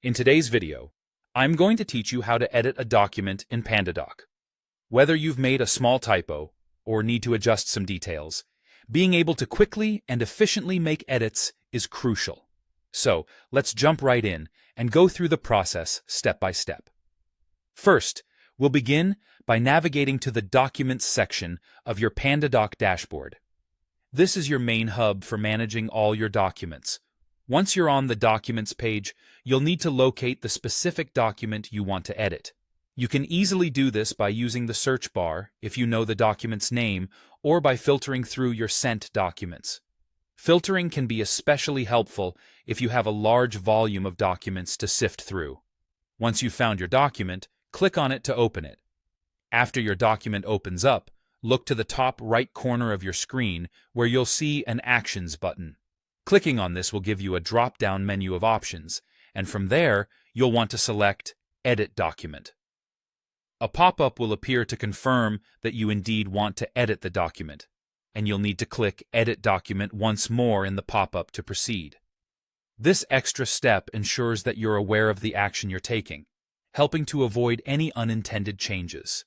In today's video, I'm going to teach you how to edit a document in Pandadoc. Whether you've made a small typo or need to adjust some details, being able to quickly and efficiently make edits is crucial. So, let's jump right in and go through the process step by step. First, we'll begin by navigating to the Documents section of your Pandadoc dashboard. This is your main hub for managing all your documents. Once you're on the Documents page, you'll need to locate the specific document you want to edit. You can easily do this by using the search bar if you know the document's name, or by filtering through your sent documents. Filtering can be especially helpful if you have a large volume of documents to sift through. Once you've found your document, click on it to open it. After your document opens up, look to the top right corner of your screen where you'll see an Actions button. Clicking on this will give you a drop-down menu of options, and from there, you'll want to select Edit Document. A pop-up will appear to confirm that you indeed want to edit the document, and you'll need to click Edit Document once more in the pop-up to proceed. This extra step ensures that you're aware of the action you're taking, helping to avoid any unintended changes.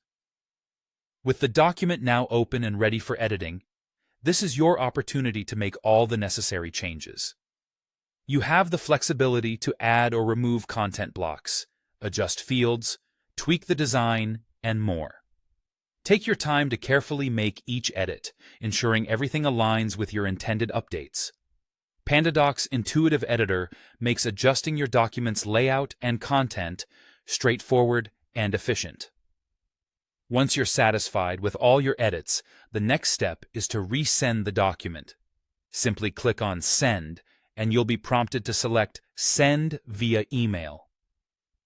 With the document now open and ready for editing, this is your opportunity to make all the necessary changes. You have the flexibility to add or remove content blocks, adjust fields, tweak the design, and more. Take your time to carefully make each edit, ensuring everything aligns with your intended updates. Pandadoc's intuitive editor makes adjusting your document's layout and content straightforward and efficient. Once you're satisfied with all your edits, the next step is to resend the document. Simply click on Send, and you'll be prompted to select Send via email.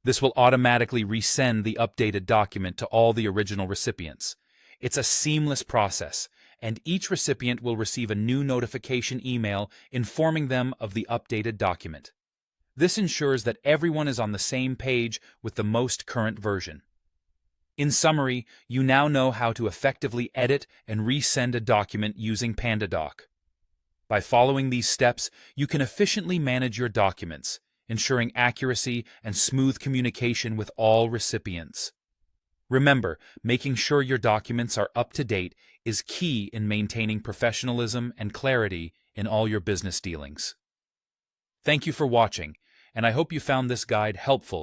This will automatically resend the updated document to all the original recipients. It's a seamless process, and each recipient will receive a new notification email informing them of the updated document. This ensures that everyone is on the same page with the most current version. In summary, you now know how to effectively edit and resend a document using Pandadoc. By following these steps, you can efficiently manage your documents, ensuring accuracy and smooth communication with all recipients. Remember, making sure your documents are up to date is key in maintaining professionalism and clarity in all your business dealings. Thank you for watching, and I hope you found this guide helpful.